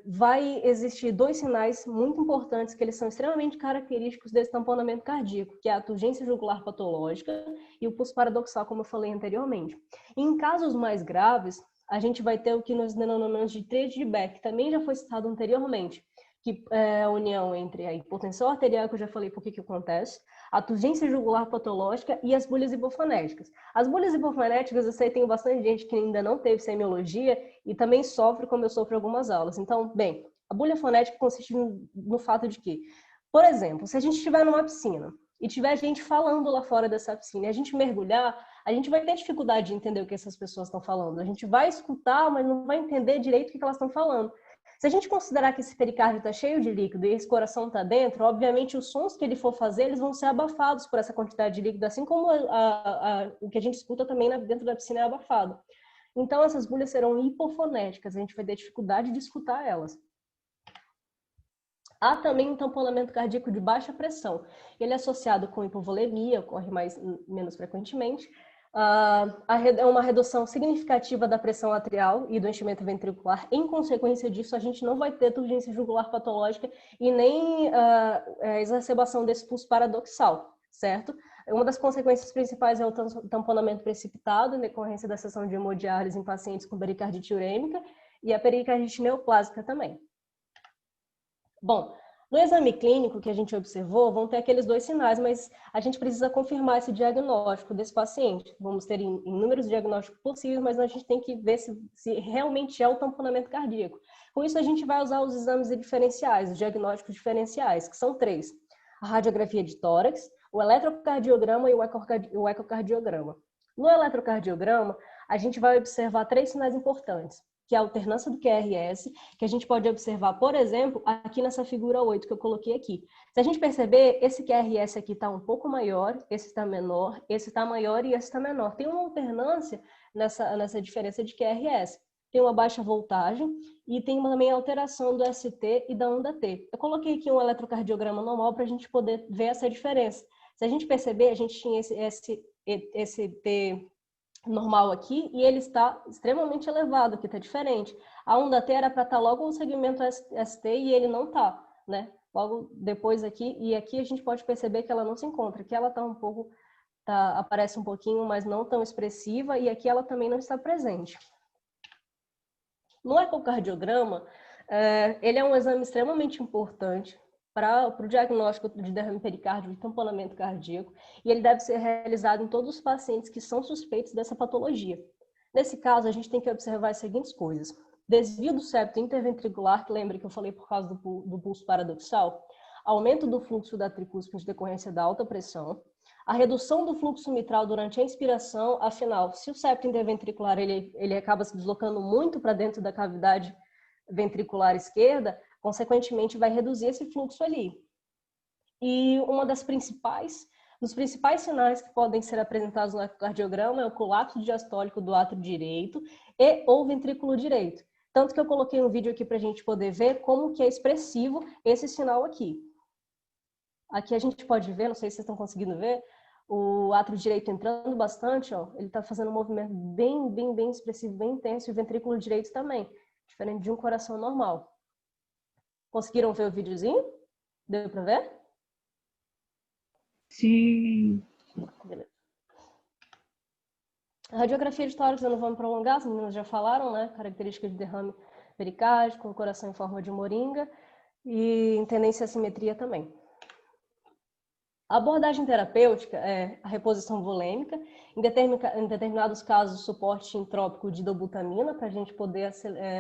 vai existir dois sinais muito importantes que eles são extremamente característicos desse tamponamento cardíaco, que é a turgência jugular patológica e o pulso paradoxal, como eu falei anteriormente. E em casos mais graves, a gente vai ter o que nós denominamos de tríade de Beck, que também já foi citado anteriormente, que é a união entre a hipotensão arterial, que eu já falei por que acontece, a turgência jugular patológica e as bolhas hipofonéticas. As bolhas hipofonéticas, eu sei que tem bastante gente que ainda não teve semiologia e também sofre como eu sofro em algumas aulas. Então, bem, a bolha fonética consiste no fato de que, por exemplo, se a gente estiver numa piscina e tiver gente falando lá fora dessa piscina e a gente mergulhar, a gente vai ter dificuldade de entender o que essas pessoas estão falando. A gente vai escutar, mas não vai entender direito o que elas estão falando. Se a gente considerar que esse pericárdio está cheio de líquido e esse coração está dentro, obviamente os sons que ele for fazer, eles vão ser abafados por essa quantidade de líquido, assim como o que a gente escuta também dentro da piscina é abafado. Então essas bolhas serão hipofonéticas, a gente vai ter dificuldade de escutar elas. Há também um tamponamento cardíaco de baixa pressão. Ele é associado com hipovolemia, ocorre menos frequentemente. É uma redução significativa da pressão atrial e do enchimento ventricular. Em consequência disso, a gente não vai ter turgência jugular patológica e nem exacerbação desse pulso paradoxal, certo? Uma das consequências principais é o tamponamento precipitado em decorrência da cessão de hemodiálise em pacientes com pericardite urêmica e a pericardite neoplásica também. Bom, no exame clínico que a gente observou, vão ter aqueles dois sinais, mas a gente precisa confirmar esse diagnóstico desse paciente. Vamos ter inúmeros diagnósticos possíveis, mas a gente tem que ver se realmente é o tamponamento cardíaco. Com isso, a gente vai usar os exames diferenciais, os diagnósticos diferenciais, que são 3. A radiografia de tórax, o eletrocardiograma e o ecocardiograma. No eletrocardiograma, a gente vai observar 3 sinais importantes, que é a alternância do QRS, que a gente pode observar, por exemplo, aqui nessa figura 8 que eu coloquei aqui. Se a gente perceber, esse QRS aqui está um pouco maior, esse está menor, esse está maior e esse está menor. Tem uma alternância nessa diferença de QRS. Tem uma baixa voltagem e tem também alteração do ST e da onda T. Eu coloquei aqui um eletrocardiograma normal para a gente poder ver essa diferença. Se a gente perceber, a gente tinha esse T normal aqui e ele está extremamente elevado, aqui está diferente. A onda T era para estar logo no segmento ST e ele não está, né? Logo depois aqui, e aqui a gente pode perceber que ela não se encontra, aqui ela está um pouco, aparece um pouquinho, mas não tão expressiva, e aqui ela também não está presente. No ecocardiograma, ele é um exame extremamente importante para o diagnóstico de derrame pericárdico e tamponamento cardíaco, e ele deve ser realizado em todos os pacientes que são suspeitos dessa patologia. Nesse caso, a gente tem que observar as seguintes coisas. Desvio do septo interventricular, que lembra que eu falei por causa do pulso paradoxal, aumento do fluxo da tricúspide em decorrência da alta pressão, a redução do fluxo mitral durante a inspiração, afinal, se o septo interventricular ele acaba se deslocando muito para dentro da cavidade ventricular esquerda, consequentemente vai reduzir esse fluxo ali. E dos principais sinais que podem ser apresentados no ecocardiograma é o colapso diastólico do átrio direito e ou ventrículo direito. Tanto que eu coloquei um vídeo aqui para a gente poder ver como que é expressivo esse sinal aqui. Aqui a gente pode ver, não sei se vocês estão conseguindo ver, o átrio direito entrando bastante, ó, ele está fazendo um movimento bem expressivo, bem intenso, e o ventrículo direito também, diferente de um coração normal. Conseguiram ver o videozinho? Deu para ver? Sim. Beleza. A radiografia de tórax eu não vou me prolongar, as meninas já falaram, né? Características de derrame pericárdico, coração em forma de moringa e tendência à simetria também. A abordagem terapêutica é a reposição volêmica, em determinados casos, suporte intrópico de dobutamina, para a gente poder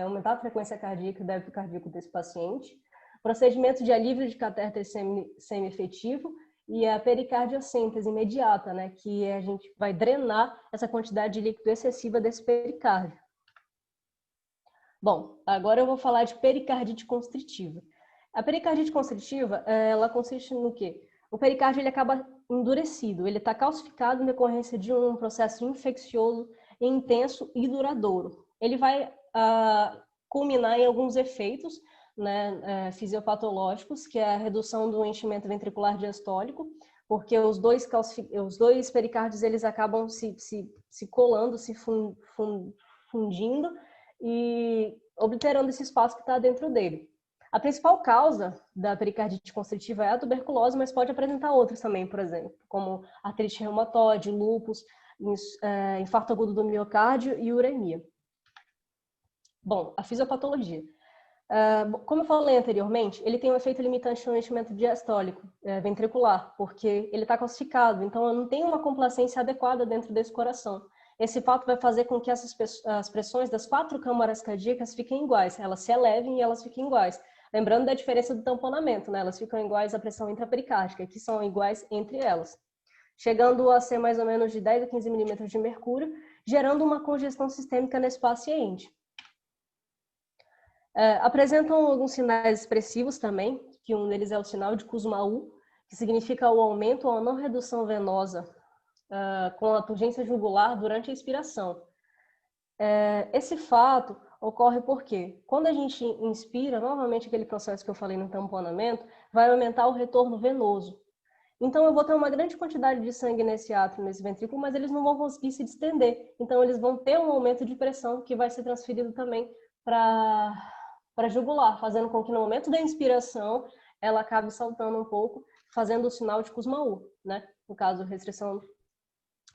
aumentar a frequência cardíaca e o débito cardíaco desse paciente. Procedimento de alívio de catéter semi-efetivo e a pericardiocêntese imediata, né, que a gente vai drenar essa quantidade de líquido excessiva desse pericárdio. Bom, agora eu vou falar de pericardite constritiva. A pericardite constritiva, ela consiste no quê? O pericárdio ele acaba endurecido, ele está calcificado em decorrência de um processo infeccioso intenso e duradouro. Ele vai culminar em alguns efeitos, né, fisiopatológicos, que é a redução do enchimento ventricular diastólico, porque os dois pericárdios eles acabam se colando, se fundindo e obliterando esse espaço que está dentro dele. A principal causa da pericardite constritiva é a tuberculose, mas pode apresentar outras também, por exemplo, como artrite reumatoide, lúpus, infarto agudo do miocárdio e uremia. Bom, a fisiopatologia. Como eu falei anteriormente, ele tem um efeito limitante no enchimento diastólico ventricular, porque ele está calcificado, então não tem uma complacência adequada dentro desse coração. Esse fato vai fazer com que as pressões das 4 câmaras cardíacas fiquem iguais, elas se elevem e elas fiquem iguais. Lembrando da diferença do tamponamento, né? Elas ficam iguais à pressão intrapericárdica, que são iguais entre elas, chegando a ser mais ou menos de 10 a 15 milímetros de mercúrio, gerando uma congestão sistêmica nesse paciente. Apresentam alguns sinais expressivos também, que um deles é o sinal de Kussmaul, que significa o aumento ou a não redução venosa com a turgência jugular durante a expiração. Esse fato ocorre porque, quando a gente inspira, novamente aquele processo que eu falei no tamponamento, vai aumentar o retorno venoso. Então eu vou ter uma grande quantidade de sangue nesse átrio, nesse ventrículo, mas eles não vão conseguir se distender. Então eles vão ter um aumento de pressão que vai ser transferido também para jugular, fazendo com que no momento da inspiração ela acabe saltando um pouco, fazendo o sinal de Kussmaul, né? No caso, restrição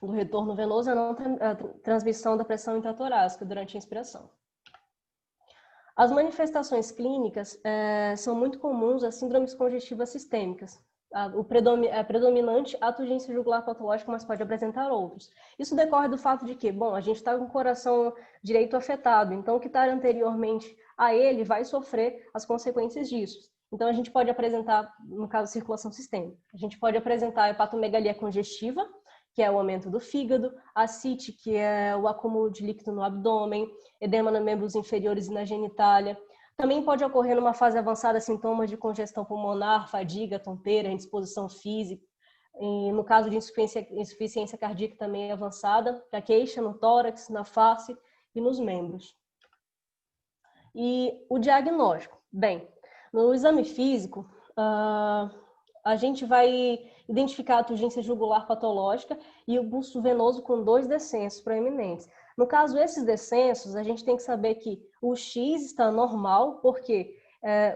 do retorno venoso e não a transmissão da pressão intratorácica durante a inspiração. As manifestações clínicas são muito comuns às síndromes congestivas sistêmicas. É predominante a turgência jugular patológica, mas pode apresentar outros. Isso decorre do fato de que, bom, a gente está com o coração direito afetado, então o que está anteriormente a ele vai sofrer as consequências disso. Então a gente pode apresentar, no caso, circulação sistêmica. A gente pode apresentar hepatomegalia congestiva, que é o aumento do fígado, ascite, que é o acúmulo de líquido no abdômen, edema nos membros inferiores e na genitália. Também pode ocorrer numa fase avançada sintomas de congestão pulmonar, fadiga, tonteira, indisposição física. E no caso de insuficiência cardíaca também avançada, fraqueza no tórax, na face e nos membros. E o diagnóstico? Bem, no exame físico, a gente vai identificar a turgência jugular patológica e o pulso venoso com 2 descensos proeminentes. No caso, esses descensos, a gente tem que saber que o X está normal, porque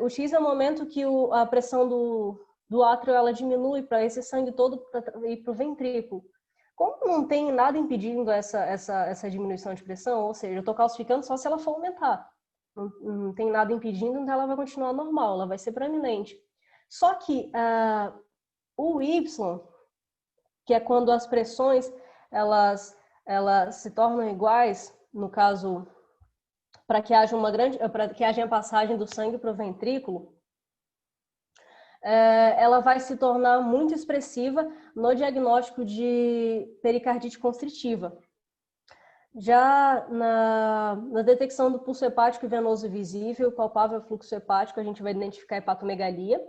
o X é o momento que a pressão do átrio ela diminui para esse sangue todo ir para o ventrículo. Como não tem nada impedindo essa diminuição de pressão, ou seja, eu estou calcificando só se ela for aumentar. não tem nada impedindo, então ela vai continuar normal, ela vai ser proeminente. Só que o Y, que é quando as pressões elas se tornam iguais, no caso, para que haja a passagem do sangue para o ventrículo, ela vai se tornar muito expressiva no diagnóstico de pericardite constritiva. Já na detecção do pulso hepático e venoso visível, palpável fluxo hepático, a gente vai identificar hepatomegalia.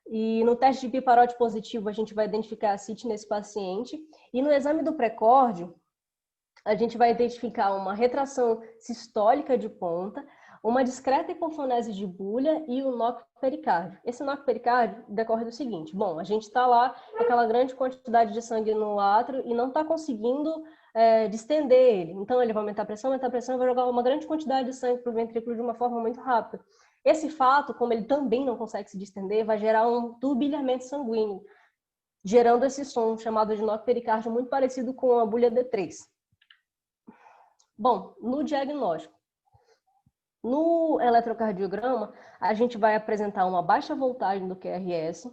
E no teste de piparote positivo, a gente vai identificar a ascite nesse paciente. E no exame do precórdio, a gente vai identificar uma retração sistólica de ponta, uma discreta hipofonese de bulha e o NOC pericárdio. Esse NOC pericárdio decorre do seguinte: bom, a gente está lá com aquela grande quantidade de sangue no átrio e não está conseguindo distender ele. Então, ele vai aumentar a pressão e vai jogar uma grande quantidade de sangue para o ventrículo de uma forma muito rápida. Esse fato, como ele também não consegue se distender, vai gerar um turbilhamento sanguíneo, gerando esse som chamado de NOC pericárdio, muito parecido com a bulha D3. Bom, no diagnóstico, no eletrocardiograma, a gente vai apresentar uma baixa voltagem do QRS,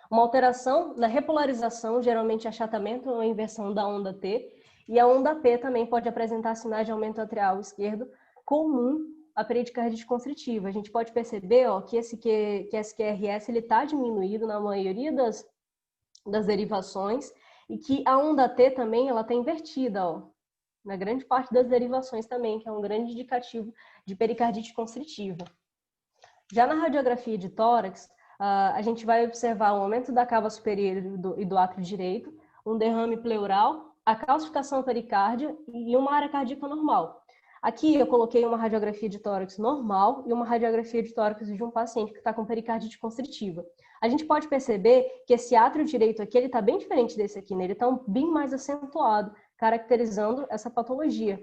uma alteração na repolarização, geralmente achatamento ou inversão da onda T, e a onda P também pode apresentar sinais de aumento atrial esquerdo comum à pericardite constritiva. A gente pode perceber que esse QRS está diminuído na maioria das derivações e que a onda T também está invertida, na grande parte das derivações também, que é um grande indicativo de pericardite constritiva. Já na radiografia de tórax, a gente vai observar o aumento da cava superior e do átrio direito, um derrame pleural, a calcificação pericárdia e uma área cardíaca normal. Aqui eu coloquei uma radiografia de tórax normal e uma radiografia de tórax de um paciente que está com pericardite constritiva. A gente pode perceber que esse átrio direito aqui está bem diferente desse aqui, né? Ele está bem mais acentuado, caracterizando essa patologia.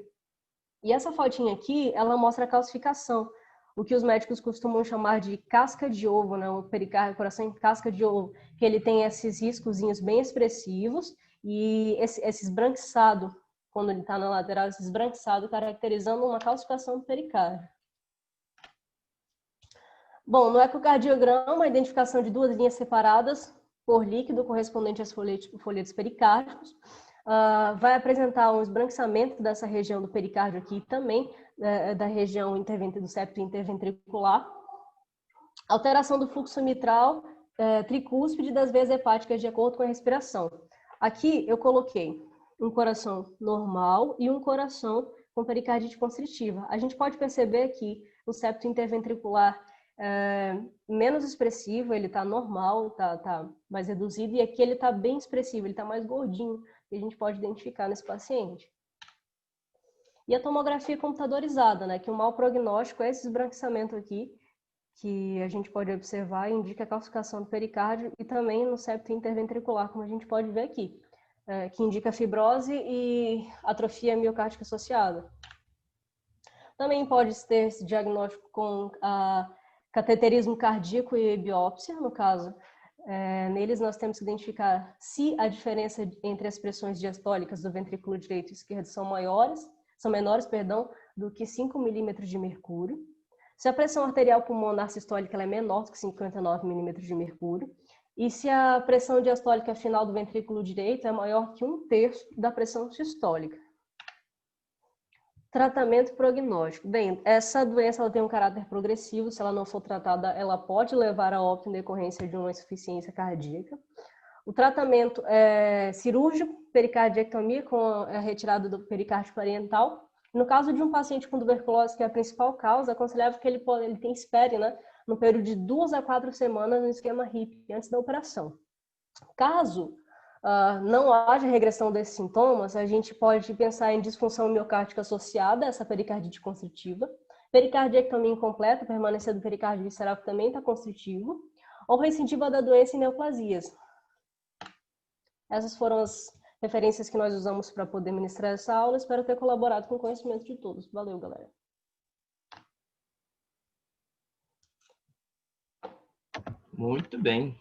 E essa fotinha aqui, ela mostra a calcificação, o que os médicos costumam chamar de casca de ovo, né? O pericárdio, coração em casca de ovo, que ele tem esses riscozinhos bem expressivos e esse esbranquiçado, quando ele está na lateral, esse esbranquiçado caracterizando uma calcificação do pericárdio. Bom, no ecocardiograma, a identificação de duas linhas separadas por líquido correspondente aos folhetos pericárdicos. Vai apresentar um esbranquiçamento dessa região do pericárdio aqui também, da região do septo interventricular. Alteração do fluxo mitral tricúspide das veias hepáticas de acordo com a respiração. Aqui eu coloquei um coração normal e um coração com pericardite constritiva. A gente pode perceber que o septo interventricular menos expressivo, ele está normal, está mais reduzido, e aqui ele está bem expressivo, ele está mais gordinho, que a gente pode identificar nesse paciente. E a tomografia computadorizada, né, que o mau prognóstico é esse esbranquiçamento aqui, que a gente pode observar e indica a calcificação do pericárdio e também no septo interventricular, como a gente pode ver aqui, que indica fibrose e atrofia miocárdica associada. Também pode ter esse diagnóstico com cateterismo cardíaco e biópsia, no caso. Neles nós temos que identificar se a diferença entre as pressões diastólicas do ventrículo direito e esquerdo são menores do que 5 milímetros de mercúrio. Se a pressão arterial pulmonar sistólica ela é menor do que 59 milímetros de mercúrio. E se a pressão diastólica final do ventrículo direito é maior que 1/3 da pressão sistólica. Tratamento prognóstico. Bem, essa doença ela tem um caráter progressivo. Se ela não for tratada, ela pode levar a óbito em decorrência de uma insuficiência cardíaca. O tratamento é cirúrgico, pericardiectomia com a retirada do pericárdio parietal. No caso de um paciente com tuberculose, que é a principal causa, é aconselhável que ele espere, né, no período de 2 a 4 semanas no esquema HIP, antes da operação. Caso não haja regressão desses sintomas, a gente pode pensar em disfunção miocárdica associada a essa pericardite constritiva, pericardiectomia incompleta, permanência do pericárdio visceral que também está constritivo, ou recidiva da doença em neoplasias. Essas foram as referências que nós usamos para poder ministrar essa aula. Espero ter colaborado com o conhecimento de todos. Valeu, galera. Muito bem.